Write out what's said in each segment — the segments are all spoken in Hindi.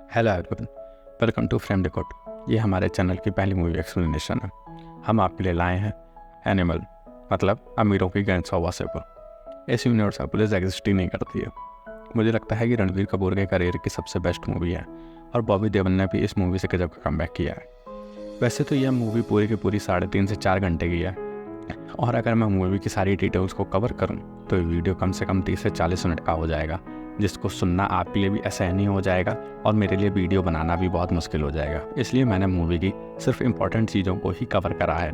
Hello everyone, welcome to Frame Record. ये हमारे चैनल की पहली मूवी एक्सप्लेनेशन है। हम आपके लिए लाए हैं एनिमल, मतलब अमीरों की गैंग्स ऑफ वासेपुर। इस यूनिवर्स में पुलिस एग्जिस्ट ही नहीं करती है। मुझे लगता है कि रणबीर कपूर के करियर की सबसे बेस्ट मूवी है और बॉबी देओल ने भी इस मूवी से गजब का कमबैक किया है। वैसे तो यह मूवी पूरी की पूरी 3.5 से 4 घंटे की है और अगर मैं मूवी की सारी डिटेल्स को कवर करूं तो ये वीडियो कम से कम 30 से 40 मिनट का हो जाएगा, जिसको सुनना आपके लिए भी आसान हो जाएगा और मेरे लिए वीडियो बनाना भी बहुत मुश्किल हो जाएगा। इसलिए मैंने मूवी की सिर्फ इम्पॉर्टेंट चीज़ों को ही कवर करा है,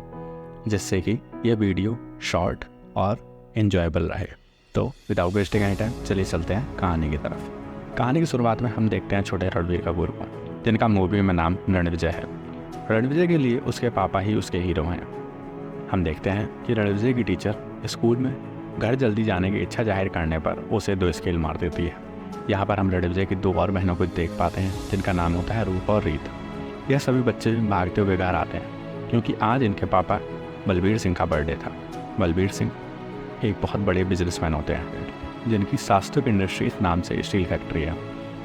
जिससे कि यह वीडियो शॉर्ट और इन्जॉयबल रहे। तो विदाउट वेस्टिंग एनी टाइम चलिए चलते हैं कहानी की तरफ। कहानी की शुरुआत में हम देखते हैं छोटे रणबीर कपूर को, जिनका मूवी में नाम रणविजय है। रणविजय के लिए उसके पापा ही उसके हीरो हैं। हम देखते हैं कि रणविजय की टीचर स्कूल में घर जल्दी जाने की इच्छा जाहिर करने पर उसे 2 स्केल मार देती है। यहाँ पर हम रणविजय की 2 और बहनों को देख पाते हैं, जिनका नाम होता है रूप और रीत। यह सभी बच्चे भागते हुए घर आते हैं क्योंकि आज इनके पापा बलबीर सिंह का बर्थडे था। बलबीर सिंह एक बहुत बड़े बिजनेसमैन होते हैं, जिनकी सास्टुक इंडस्ट्रीज नाम से स्टील फैक्ट्री है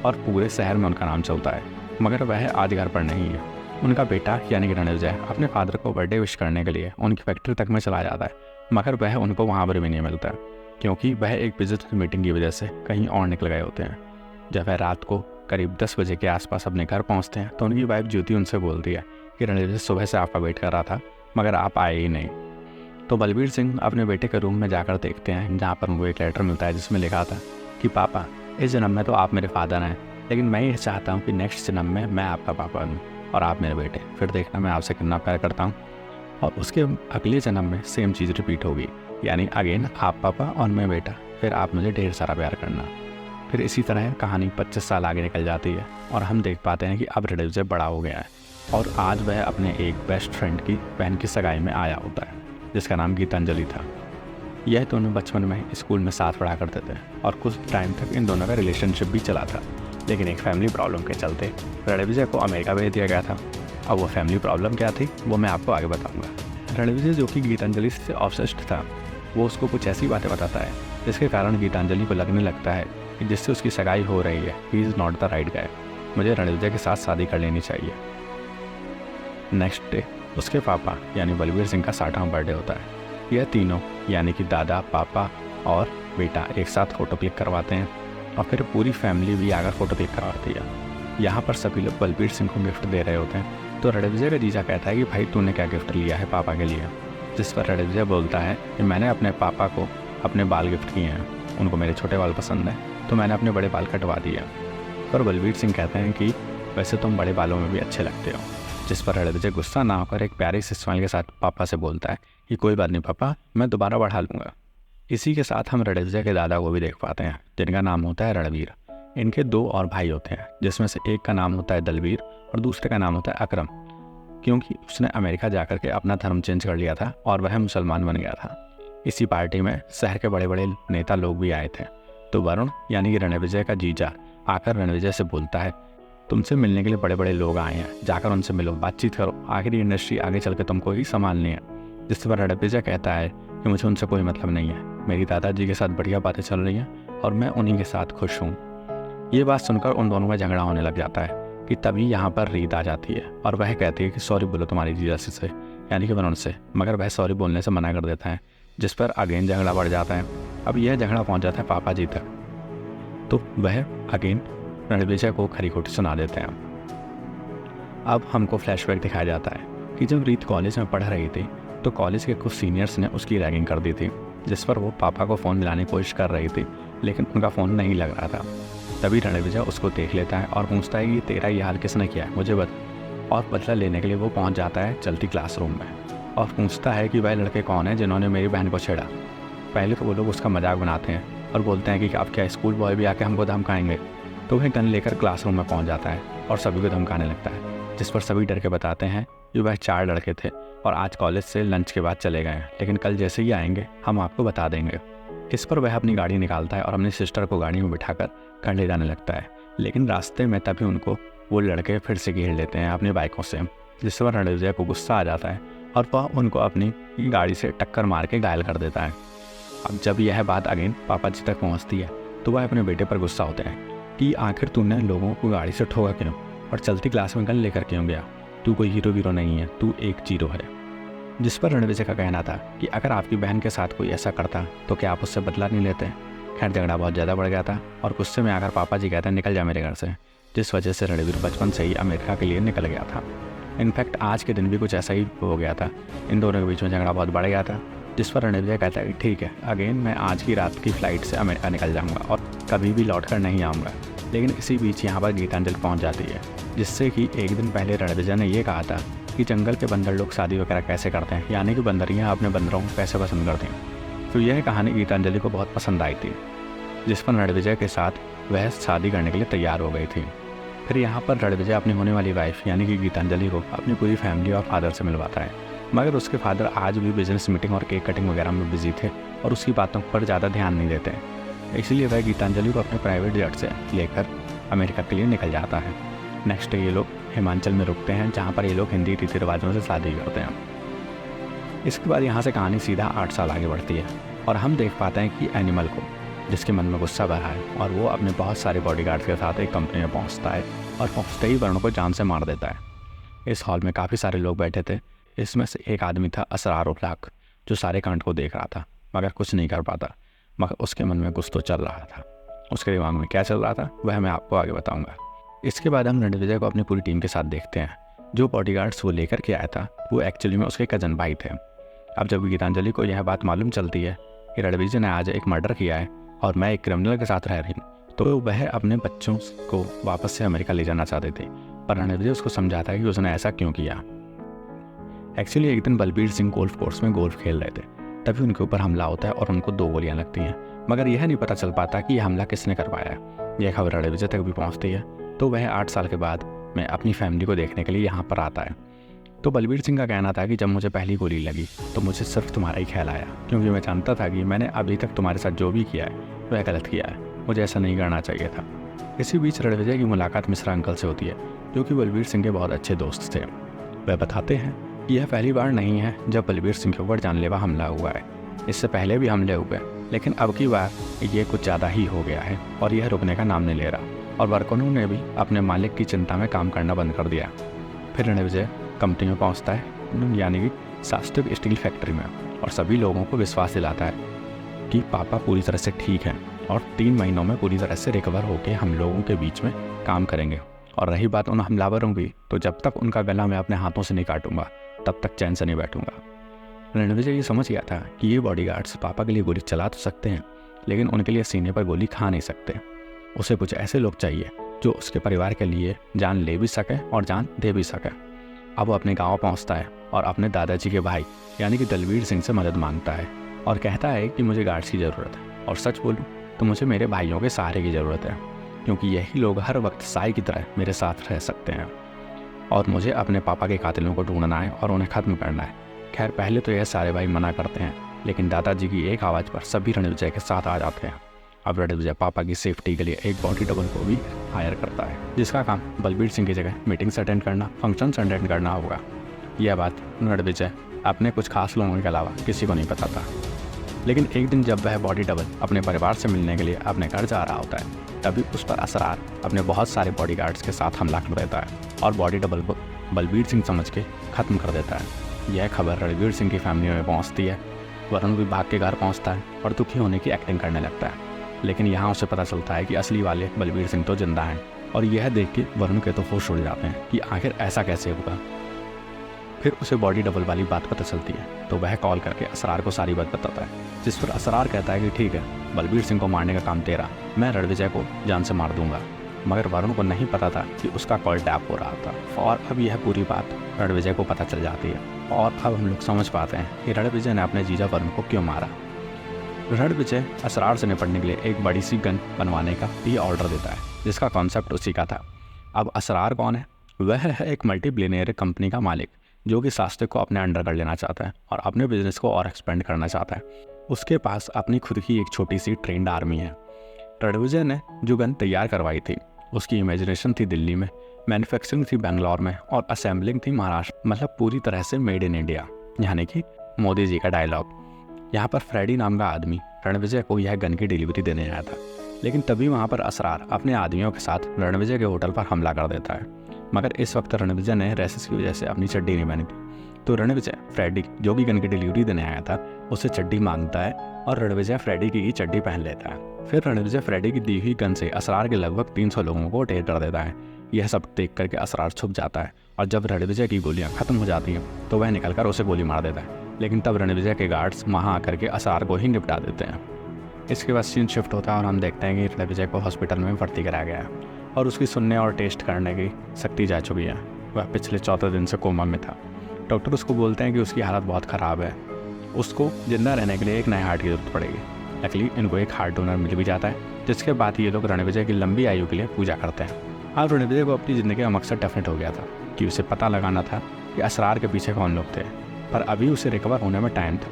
और पूरे शहर में उनका नाम चलता है। मगर वह आज घर पर नहीं है। उनका बेटा यानी कि रणविजय अपने फादर को बर्थडे विश करने के लिए उनकी फैक्ट्री तक में चला जाता है, मगर वह उनको वहाँ पर भी नहीं मिलता क्योंकि वह एक बिजनेस मीटिंग की वजह से कहीं और निकल गए होते हैं। जब वह रात को करीब 10 बजे के आसपास अपने घर पहुँचते हैं तो उनकी वाइफ ज्योति उनसे बोलती है कि रणविजय सुबह से आपका वेट कर रहा था मगर आप आए ही नहीं। तो बलबीर सिंह अपने बेटे के रूम में जाकर देखते हैं, जहाँ पर उनको एक लेटर मिलता है जिसमें लिखा था कि पापा, इस जन्म में तो आप मेरे फादर हैं, लेकिन मैं ये चाहता हूँ कि नेक्स्ट जन्म में मैं आपका पापा बनूँ और आप मेरे बेटे। फिर देखना मैं आपसे कितना प्यार करता हूँ। और उसके अगले जन्म में सेम चीज़ रिपीट होगी, यानी अगेन आप पापा और मैं बेटा, फिर आप मुझे ढेर सारा प्यार करना। फिर इसी तरह कहानी 25 साल आगे निकल जाती है और हम देख पाते हैं कि अब रणविजय बड़ा हो गया है और आज वह अपने एक बेस्ट फ्रेंड की बहन की सगाई में आया होता है, जिसका नाम गीतांजलि था। यह दोनों बचपन में स्कूल में साथ पढ़ा करते थे और कुछ टाइम तक इन दोनों का रिलेशनशिप भी चला था, लेकिन एक फैमिली प्रॉब्लम के चलते रणविजय को अमेरिका भेज दिया गया था। अब वो फैमिली प्रॉब्लम क्या थी वो मैं आपको आगे बताऊंगा। रणविजय, जो कि गीतांजलि से ऑब्सेस्ड था, वो उसको कुछ ऐसी बातें बताता है जिसके कारण गीतांजलि को लगने लगता है कि जिससे उसकी सगाई हो रही है he is not the right guy, मुझे रणविजय के साथ शादी कर लेनी चाहिए। नेक्स्ट डे उसके पापा यानी बलबीर सिंह का 60वां बर्थडे होता है। यह तीनों यानी कि दादा, पापा और बेटा एक साथ फ़ोटो क्लिक करवाते हैं और फिर पूरी फैमिली भी आकर फ़ोटो क्लिक करवाती है। यहाँ पर सभी लोग बलबीर सिंह को गिफ्ट दे रहे होते हैं, तो रणविजय का जीजा कहता है कि भाई तूने क्या गिफ्ट लिया है पापा के लिए। जिस पर रणविजय बोलता है कि मैंने अपने पापा को अपने बाल गिफ्ट किए हैं, उनको मेरे छोटे बाल पसंद हैं तो मैंने अपने बड़े बाल कटवा दिए। पर बलबीर सिंह कहते हैं कि वैसे तुम बड़े बालों में भी अच्छे लगते हो। जिस पर रणविजय गुस्सा ना होकर एक प्यारी सी स्माइल के साथ पापा से बोलता है कि कोई बात नहीं पापा, मैं दोबारा बढ़ा लूँगा। इसी के साथ हम रणविजय के दादा को भी देख पाते हैं, जिनका नाम होता है रणवीर। इनके 2 और भाई होते हैं, जिसमें से एक का नाम होता है दलवीर और दूसरे का नाम होता है अकरम, क्योंकि उसने अमेरिका जाकर के अपना धर्म चेंज कर लिया था और वह मुसलमान बन गया था। इसी पार्टी में शहर के बड़े बड़े नेता लोग भी आए थे। तो वरुण यानी कि रणविजय का जीजा आकर रणविजय से बोलता है तुमसे मिलने के लिए बड़े बड़े लोग आए हैं, जाकर उनसे मिलो, बातचीत करो, आखिर इंडस्ट्री आगे चल के तुमको ही संभालनी है। जिस पर रणविजय कहता है कि मुझे उनसे कोई मतलब नहीं है, मेरी दादाजी के साथ बढ़िया बातें चल रही हैं और मैं उन्हीं के साथ खुश हूँ। ये बात सुनकर उन दोनों में झगड़ा होने लग जाता है कि तभी यहाँ पर रीत आ जाती है और वह कहती है कि सॉरी बोलो तुम्हारी जीजाजी से यानी कि वरुण से, मगर वह सॉरी बोलने से मना कर देता है, जिस पर अगेन झगड़ा बढ़ जाता है। अब यह झगड़ा पहुँच जाता है पापा जी तक, तो वह अगेन रणविजय को खरी खोटी सुना देते हैं। अब हमको फ्लैशबैक दिखाया जाता है कि जब रीत कॉलेज में पढ़ रही थी तो कॉलेज के कुछ सीनियर्स ने उसकी रैगिंग कर दी थी, जिस पर वो पापा को फ़ोन मिलाने की कोशिश कर रही थी, लेकिन उनका फ़ोन नहीं लग रहा था। तभी रणविजय उसको देख लेता है और पूछता है कि तेरा ये हाल किसने किया है, मुझे बता। और बदला लेने के लिए वो पहुंच जाता है चलती क्लासरूम में और पूछता है कि वह लड़के कौन है जिन्होंने मेरी बहन को छेड़ा। पहले तो वो लोग उसका मजाक बनाते हैं और बोलते हैं कि अब क्या स्कूल बॉय भी आके हमको धमकाएंगे। तो वह गन लेकर क्लासरूम में पहुँच जाता है और सभी को धमकाने लगता है, जिस पर सभी डर के बताते हैं कि वह 4 लड़के थे और आज कॉलेज से लंच के बाद चले गए हैं, लेकिन कल जैसे ही आएंगे हम आपको बता देंगे। इस पर वह अपनी गाड़ी निकालता है और अपनी सिस्टर को गाड़ी में बिठाकर घर ले जाने लगता है, लेकिन रास्ते में तभी उनको वो लड़के फिर से घेर लेते हैं अपनी बाइकों से, जिस पर रणविजय को गुस्सा आ जाता है और वह उनको अपनी गाड़ी से टक्कर मार के घायल कर देता है। अब जब यह बात अगेन पापा जी तक पहुँचती है तो वह अपने बेटे पर गुस्सा होते हैं कि आखिर तूने लोगों को गाड़ी से ठोका क्यों और चलती क्लास में गन लेकर क्यों गया, तू कोई हीरो वीरो नहीं है, तू एक जीरो है। जिस पर रणविजय का कहना था कि अगर आपकी बहन के साथ कोई ऐसा करता तो क्या आप उससे बदला नहीं लेते। खैर झगड़ा बहुत ज़्यादा बढ़ गया था और गुस्से में आकर पापा जी कहते हैं निकल जा मेरे घर से, जिस वजह से रणवीर बचपन से ही अमेरिका के लिए निकल गया था। इनफैक्ट आज के दिन भी कुछ ऐसा ही हो गया था, इन दोनों के बीच में झगड़ा बहुत बढ़ गया था, जिस पर रणविजय कहता है कि ठीक है अगेन मैं आज की रात की फ़्लाइट से अमेरिका निकल जाऊँगा और कभी भी लौट कर नहीं आऊँगा। लेकिन इसी बीच यहाँ पर गीतांजलि पहुँच जाती है, जिससे कि एक दिन पहले रणविजय ने यह कहा था कि जंगल के बंदर लोग शादी वगैरह कैसे करते हैं, यानी कि बंदरियाँ अपने बंदरों को कैसे पसंद करती हैं। तो यह कहानी गीतांजलि को बहुत पसंद आई थी, जिस पर रणविजय के साथ वह शादी करने के लिए तैयार हो गई थी। फिर यहाँ पर रणविजय अपनी होने वाली वाइफ यानी कि गीतांजलि को अपनी पूरी फैमिली और फादर से मिलवाता है, मगर उसके फादर आज भी बिजनेस मीटिंग और केक कटिंग वगैरह में बिजी थे और उसकी बातों पर ज़्यादा ध्यान नहीं देते, इसलिए वह गीतांजलि को अपने प्राइवेट जेट से लेकर अमेरिका के लिए निकल जाता है। नेक्स्ट डे ये लोग हिमाचल में रुकते हैं, जहाँ पर ये लोग हिंदी रीति रिवाजों से शादी करते हैं। इसके बाद यहाँ से कहानी सीधा 8 साल आगे बढ़ती है और हम देख पाते हैं कि एनिमल को, जिसके मन में गुस्सा भरा है और वो अपने बहुत सारे बॉडीगार्ड्स के साथ एक कंपनी में पहुँचता है और पहुँचते ही वरुण को जान से मार देता है। इस हॉल में काफ़ी सारे लोग बैठे थे, इसमें से एक आदमी था असरार उल्लाक, जो सारे कांड को देख रहा था मगर कुछ नहीं कर पाता, मगर उसके मन में कुछ तो चल रहा था। उसके दिमाग में क्या चल रहा था वह मैं आपको आगे बताऊंगा। इसके बाद हम रणविजय को अपनी पूरी टीम के साथ देखते हैं। जो बॉडीगार्ड्स वो लेकर के आया था वो एक्चुअली में उसके कजन भाई थे। अब जब गीतांजलि को यह बात मालूम चलती है कि रणविजय ने आज एक मर्डर किया है और मैं एक क्रिमिनल के साथ रह रही हूँ, तो वह अपने बच्चों को वापस से अमेरिका ले जाना चाहते थे, पर रणविजय उसको समझाता है कि उसने ऐसा क्यों किया। एक्चुअली एक दिन बलबीर सिंह गोल्फ कोर्स में गोल्फ खेल रहे थे, तभी उनके ऊपर हमला होता है और उनको 2 गोलियां लगती हैं, मगर यह नहीं पता चल पाता कि यह हमला किसने करवाया है। यह खबर रणविजय तक भी पहुंचती है, तो वह 8 साल के बाद मैं अपनी फैमिली को देखने के लिए यहाँ पर आता है। तो बलबीर सिंह का कहना था कि जब मुझे पहली गोली लगी तो मुझे सिर्फ तुम्हारा ही ख्याल आया, क्योंकि मैं जानता था कि मैंने अभी तक तुम्हारे साथ जो भी किया है वह गलत किया है, मुझे ऐसा नहीं करना चाहिए था। इसी बीच रणविजय की मुलाकात मिश्रा अंकल से होती है, जो कि बलबीर सिंह के बहुत अच्छे दोस्त थे। वह बताते हैं कि यह पहली बार नहीं है जब बलबीर सिंह के ऊपर जानलेवा हमला हुआ है, इससे पहले भी हमले हुए, लेकिन अब की बार ये कुछ ज़्यादा ही हो गया है और यह रुकने का नाम नहीं ले रहा और वर्करों ने भी अपने मालिक की चिंता में काम करना बंद कर दिया। फिर रणविजय कंपनी में पहुंचता है, यानी कि शास्त्रिक स्टील फैक्ट्री में, और सभी लोगों को विश्वास दिलाता है कि पापा पूरी तरह से ठीक हैं और 3 महीनों में पूरी तरह से रिकवर होकर हम लोगों के बीच में काम करेंगे। और रही बात उन हमलावरों की, तो जब तक उनका गला मैं अपने हाथों से नहीं काटूंगा तब तक चैन से नहीं बैठूंगा। रणविजय ये समझ गया था कि ये बॉडीगार्ड्स पापा के लिए गोली चला तो सकते हैं, लेकिन उनके लिए सीने पर गोली खा नहीं सकते। उसे कुछ ऐसे लोग चाहिए जो उसके परिवार के लिए जान ले भी सके और जान दे भी सके। अब वो अपने गांव पहुंचता है और अपने दादाजी के भाई यानी कि दलवीर सिंह से मदद मांगता है और कहता है कि मुझे गार्ड्स की ज़रूरत है, और सच बोलूं तो मुझे मेरे भाइयों के सहारे की ज़रूरत है, क्योंकि यही लोग हर वक्त साई की तरह मेरे साथ रह सकते हैं और मुझे अपने पापा के कातिलों को ढूंढना है और उन्हें ख़त्म करना है। खैर पहले तो यह सारे भाई मना करते हैं, लेकिन दादाजी की एक आवाज़ पर सभी रणविजय के साथ आ जाते हैं। अब रणविजय पापा की सेफ्टी के लिए एक बॉडी डबल को भी हायर करता है, जिसका काम बलबीर सिंह की जगह मीटिंग्स अटेंड करना, फंक्शंस अटेंड करना होगा। यह बात रणविजय अपने कुछ खास लोगों के अलावा किसी को नहीं पता था। लेकिन एक दिन जब वह बॉडी डबल अपने परिवार से मिलने के लिए अपने घर जा रहा होता है, तभी उस पर असरार अपने बहुत सारे बॉडीगार्ड्स के साथ हमला कर देता है और बॉडी डबल को बलबीर सिंह समझ के ख़त्म कर देता है। यह खबर रणवीर सिंह की फैमिली में पहुंचती है। वरुण भी भाग के घर पहुंचता है और दुखी होने की एक्टिंग करने लगता है, लेकिन यहाँ उसे पता चलता है कि असली वाले बलबीर सिंह तो जिंदा हैं, और यह देख के वरुण के तो होश उड़ जाते हैं कि आखिर ऐसा कैसे होगा। फिर उसे बॉडी डबल वाली बात पता चलती है, तो वह कॉल करके असरार को सारी बात बताता है, जिस पर असरार कहता है कि ठीक है, बलबीर सिंह को मारने का काम तेरा, मैं रणविजय को जान से मार दूंगा। मगर वरुण को नहीं पता था कि उसका कॉल टैप हो रहा था, और अब यह पूरी बात रणविजय को पता चल जाती है, और अब हम लोग समझ पाते हैं कि रणविजय ने अपने जीजा वरुण को क्यों मारा। रणविजय असरार से निपटने के लिए एक बड़ी सी गन बनवाने का भी ऑर्डर देता है, जिसका कॉन्सेप्ट उसी का था। अब असरार कौन है? वह है एक मल्टीबिलियनियर कंपनी का मालिक, जो कि शास्त्री को अपने अंडर कर लेना चाहता है और अपने बिजनेस को और एक्सपेंड करना चाहता है। उसके पास अपनी खुद की एक छोटी सी ट्रेंड आर्मी है। रणविजय ने जो गन तैयार करवाई थी, उसकी इमेजिनेशन थी दिल्ली में, मैन्युफैक्चरिंग थी बेंगलोर में, और असेंबलिंग थी महाराष्ट्र, मतलब पूरी तरह से मेड इन इंडिया, यानी कि मोदी जी का डायलॉग। यहाँ पर फ्रेडी नाम का आदमी रणविजय को यह गन की डिलीवरी देने आया था, लेकिन तभी वहाँ पर असरार अपने आदमियों के साथ रणविजय के होटल पर हमला कर देता है। मगर इस वक्त रणविजय ने रैसेस की वजह से अपनी चड्डी नहीं पहनी थी, तो रणविजय फ्रेडी जो कि गन की डिलीवरी देने आया था उससे चड्डी मांगता है और रणविजय फ्रेडी की चड्डी पहन लेता है। फिर रणविजय फ्रेडी की दी हुई गन से असरार के लगभग 300 लोगों को ढेर कर देता है। यह सब देख करके असरार छुप जाता है और जब रणविजय की गोलियां खत्म हो जाती हैं तो वह निकलकर उसे गोली मार देता है, लेकिन तब रणविजय के गार्ड्स वहां आकर के असरार को ही निपटा देते हैं। इसके बाद सीन शिफ्ट होता है और हम देखते हैं कि रणविजय को हॉस्पिटल में भर्ती कराया गया है और उसकी सुनने और टेस्ट करने की शक्ति जा चुकी है। वह पिछले 14 दिन से कोमा में था। डॉक्टर उसको बोलते हैं कि उसकी हालत बहुत ख़राब है, उसको जिंदा रहने के लिए एक नए हार्ट की जरूरत पड़ेगी। लकीली इनको एक हार्ट डोनर मिल भी जाता है, जिसके बाद ये लोग रणविजय की लंबी आयु के लिए पूजा करते हैं। अब रणविजय को अपनी ज़िंदगी का मकसद डेफिनेट हो गया था कि उसे पता लगाना था कि असरार के पीछे कौन लोग थे, पर अभी उसे रिकवर होने में टाइम था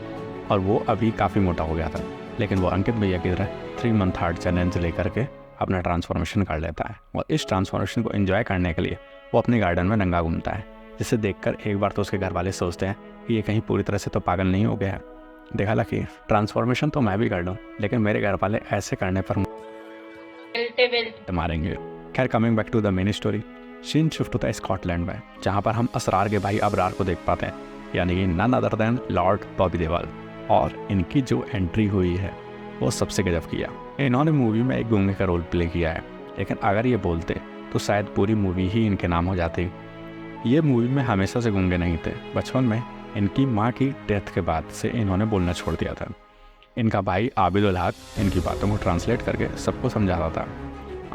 और वो अभी काफ़ी मोटा हो गया था। लेकिन वो अंकित भैया की तरह 3 मंथ हार्ट चैलेंज लेकर के अपना ट्रांसफॉर्मेशन कर लेता है और इस ट्रांसफॉर्मेशन को एंजॉय करने के लिए वो अपने गार्डन में नंगा घूमता है, जिसे देखकर एक बार तो उसके घर वाले सोचते हैं कि ये कहीं पूरी तरह से तो पागल नहीं हो गया है। देखा लकी, ट्रांसफॉर्मेशन तो मैं भी कर लूँ, लेकिन मेरे घर वाले ऐसे करने पर मारेंगे। खैर, coming back to the main story, scene shift होता है स्कॉटलैंड में, जहाँ पर हम असरार के भाई अबरार को देख पाते हैं, यानी कि none other than lord Bobby Deol. और इनकी जो एंट्री हुई है वो सबसे गजब किया। इन्होंने मूवी में एक गूंगे का रोल प्ले किया है, लेकिन अगर ये बोलते तो शायद पूरी मूवी ही इनके नाम हो जाती। ये मूवी में हमेशा से गूंगे नहीं थे, बचपन में इनकी माँ की डेथ के बाद से इन्होंने बोलना छोड़ दिया था। इनका भाई आबिदुल हक इनकी बातों को ट्रांसलेट करके सबको समझाता था।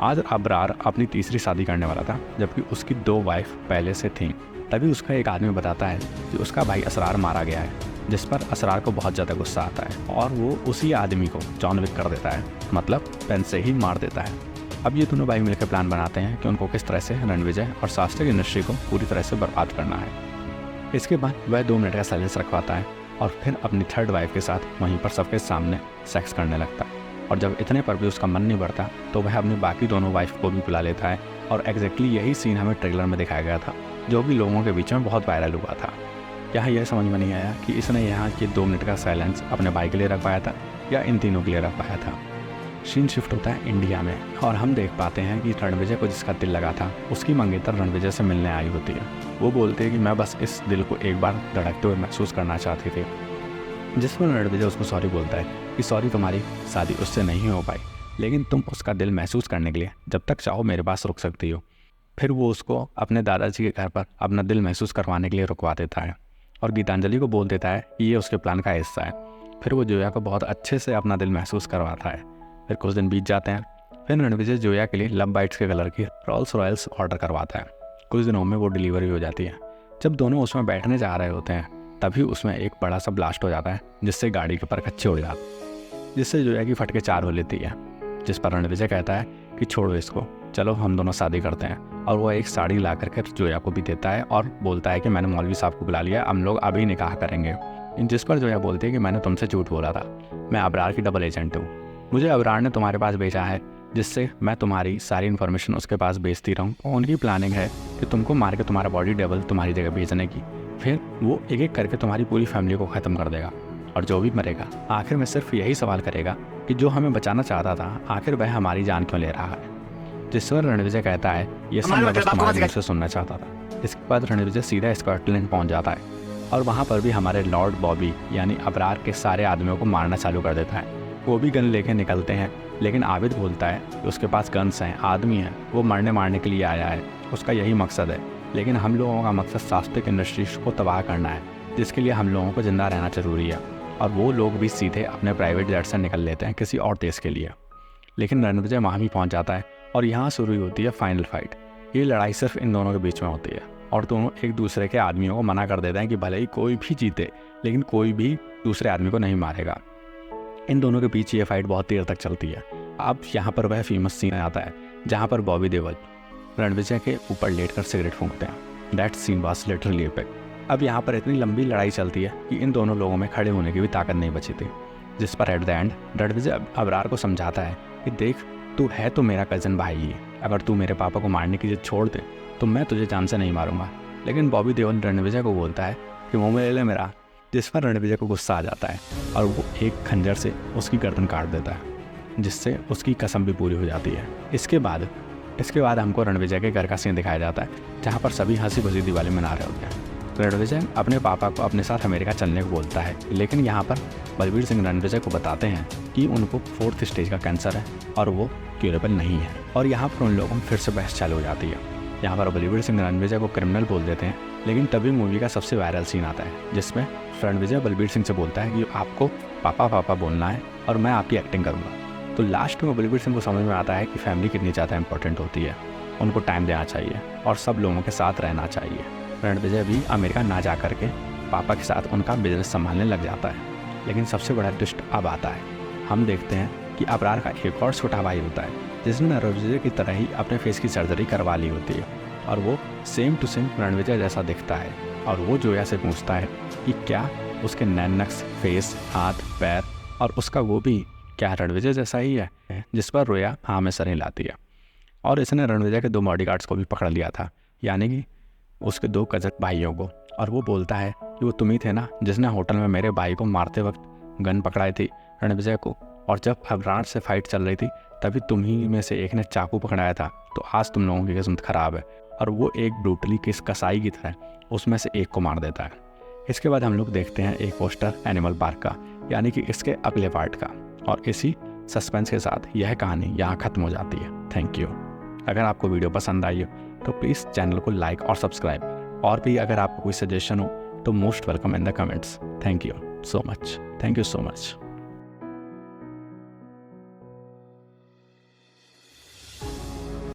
आज अबरार अपनी तीसरी शादी करने वाला था, जबकि उसकी 2 वाइफ पहले से थीं। तभी उसका एक आदमी बताता है कि उसका भाई असरार मारा गया है, जिस पर असरार को बहुत ज़्यादा गुस्सा आता है और वो उसी आदमी को जॉन विक कर देता है, मतलब पेन से ही मार देता है। अब ये दोनों भाई मिलकर प्लान बनाते हैं कि उनको किस तरह से रणविजय और शास्त्री इंडस्ट्री को पूरी तरह से बर्बाद करना है। इसके बाद वह 2 मिनट का साइलेंस रखवाता है और फिर अपनी 3rd वाइफ के साथ वहीं पर सबके सामने सेक्स करने लगता है। और जब इतने पर भी उसका मन नहीं बढ़ता तो वह अपनी बाकी दोनों वाइफ को भी बुला लेता है और एग्जैक्टली यही सीन हमें ट्रेलर में दिखाया गया था, जो भी लोगों के बीच में बहुत वायरल हुआ था। यहाँ यह समझ में नहीं आया कि इसने यहाँ के 2 मिनट का साइलेंस अपने भाई के लिए रखवाया था या इन तीनों के लिए रखवाया था। सीन शिफ्ट होता है इंडिया में और हम देख पाते हैं कि रणविजय को जिसका दिल लगा था उसकी मंगेतर रणविजय से मिलने आई होती है। वो बोलते हैं कि मैं बस इस दिल को एक बार धड़कते हुए महसूस करना चाहती थी, जिस पर रणविजय उसको सॉरी बोलता है कि सॉरी, तुम्हारी शादी उससे नहीं हो पाई, लेकिन तुम उसका दिल महसूस करने के लिए जब तक चाहो मेरे पास रुक सकती हो। फिर वो उसको अपने दादाजी के घर पर अपना दिल महसूस करवाने के लिए रुकवा देता है और गीतांजलि को बोल देता है कि ये उसके प्लान का हिस्सा है। फिर वो जोया को बहुत अच्छे से अपना दिल महसूस करवाता है। फिर कुछ दिन बीत जाते हैं। फिर रणविजय जोया के लिए लव बाइट्स के कलर की रोल्स रॉयल्स ऑर्डर करवाता है। कुछ दिनों में वो डिलीवरी हो जाती है। जब दोनों उसमें बैठने जा रहे होते हैं तभी उसमें एक बड़ा सा ब्लास्ट हो जाता है, जिससे गाड़ी के पर कच्चे उड़ जाते, जिससे जोया की फटके 4 हो लेती है। जिस पर रणविजय कहता है कि छोड़ो इसको, चलो हम दोनों शादी करते हैं। और वो एक साड़ी ला करके जोया को भी देता है और बोलता है कि मैंने मौलवी साहब को बुला लिया, हम लोग अभी निकाह करेंगे। जिस पर जोया बोलती है कि मैंने तुमसे झूठ बोला था, मैं अबरार की डबल एजेंट हूँ, मुझे अबरार ने तुम्हारे पास भेजा है जिससे मैं तुम्हारी सारी इन्फॉर्मेशन उसके पास भेजती रहूँ। और उनकी प्लानिंग है कि तुमको मार के तुम्हारा बॉडी डबल तुम्हारी जगह भेजने की। फिर वो एक एक करके तुम्हारी पूरी फैमिली को ख़त्म कर देगा और जो भी मरेगा आखिर में सिर्फ यही सवाल करेगा कि जो हमें बचाना चाहता था आखिर वह हमारी जान क्यों ले रहा है। जिस पर रणविजय कहता है ये सब मैं बस तुम्हारे मुंह से सुनना चाहता था। इसके बाद रणविजय सीधा स्कॉटलैंड पहुंच जाता है और वहाँ पर भी हमारे लॉर्ड बॉबी यानी अबरार के सारे आदमियों को मारना चालू कर देता है। वो भी गन लेके निकलते हैं, लेकिन आबिद बोलता है कि उसके पास गन्स हैं, आदमी हैं, वो मरने मारने के लिए आया है, उसका यही मकसद है। लेकिन हम लोगों का मकसद शास्त्रिक इंडस्ट्री को तबाह करना है, जिसके लिए हम लोगों को जिंदा रहना जरूरी है। और वो लोग भी सीधे अपने प्राइवेट जेट से निकल लेते हैं किसी और देश के लिए। लेकिन रणविजय वहाँ भी पहुँच जाता है और यहाँ शुरू होती है फाइनल फाइट। ये लड़ाई सिर्फ इन दोनों के बीच में होती है और दोनों एक दूसरे के आदमियों को मना कर देते हैं कि भले ही कोई भी जीते लेकिन कोई भी दूसरे आदमी को नहीं मारेगा। इन दोनों के बीच ये फाइट बहुत देर तक चलती है। अब यहाँ पर वह फेमस सीन आता है जहाँ पर बॉबी देओल रणविजय के ऊपर लेटकर सिगरेट फूंकते हैं। That scene was literally epic. अब यहाँ पर इतनी लंबी लड़ाई चलती है कि इन दोनों लोगों में खड़े होने की भी ताकत नहीं बची थी, जिस पर at the end Ranvijay Abrar को समझाता है कि देख, तू है तो मेरा कज़न भाई ही, अगर तू मेरे पापा को मारने की जिद छोड़ दे तो मैं तुझे जान से नहीं मारूंगा। लेकिन बॉबी देओल रणविजय को बोलता है कि मुँह में ले ले मेरा, जिस पर रणविजय को गुस्सा आ जाता है और वो एक खंजर से उसकी गर्दन काट देता है, जिससे उसकी कसम भी पूरी हो जाती है। इसके बाद हमको रणविजय के घर का सीन दिखाया जाता है, जहाँ पर सभी हंसी खुशी दिवाली मना रहे होते हैं। रणविजय अपने पापा को अपने साथ अमेरिका चलने को बोलता है, लेकिन यहाँ पर बलबीर सिंह रणविजय को बताते हैं कि उनको 4th स्टेज का कैंसर है और वो क्यूरेबल नहीं है। और यहाँ पर उन लोगों में फिर से बहस चालू हो जाती है। यहाँ पर बलबीर सिंह रणविजय को क्रिमिनल बोल देते हैं, लेकिन तभी मूवी का सबसे वायरल सीन आता है, जिसमें रणविजय बलबीर सिंह से बोलता है कि आपको पापा पापा बोलना है और मैं आपकी एक्टिंग करूँगा। तो लास्ट में बलबीर सिंह को समझ में आता है कि फैमिली कितनी ज़्यादा इंपॉर्टेंट होती है, उनको टाइम देना चाहिए और सब लोगों के साथ रहना चाहिए। रणविजय भी अमेरिका ना जा करके पापा के साथ उनका बिजनेस संभालने लग जाता है। लेकिन सबसे बड़ा ट्विस्ट अब आता है। हम देखते हैं कि अबरार का एक और छोटा भाई होता है, जिसने रणविजय की तरह ही अपने फेस की सर्जरी करवा ली होती है और वो सेम टू सेम रणविजय जैसा दिखता है। और वो जोया से पूछता है कि क्या उसके नैन नक्श, फेस, हाथ, पैर और उसका वो भी क्या रणविजय जैसा ही है, जिस पर रोया हाँ में सर हिलाती है। और इसने रणविजय के 2 बॉडीगार्ड्स को भी पकड़ लिया था, यानी कि उसके 2 कजन भाइयों को। और वो बोलता है कि वो तुम ही थे ना जिसने होटल में मेरे भाई को मारते वक्त गन पकड़ाई थी रणविजय को, और जब अबरार से फाइट चल रही थी तभी तुम ही में से एक ने चाकू पकड़ाया था, तो आज तुम लोगों की किस्मत खराब है। और वो एक ब्रूटली किस कसाई की तरह उसमें से एक को मार देता है। इसके बाद हम लोग देखते हैं एक पोस्टर एनिमल पार्क का, यानी कि इसके अगले पार्ट का। और इसी सस्पेंस के साथ यह कहानी यहाँ ख़त्म हो जाती है। Thank you. अगर आपको वीडियो पसंद आई हो तो प्लीज़ चैनल को लाइक और सब्सक्राइब। और भी अगर आपको कोई सजेशन हो तो most welcome in the comments. Thank you so much.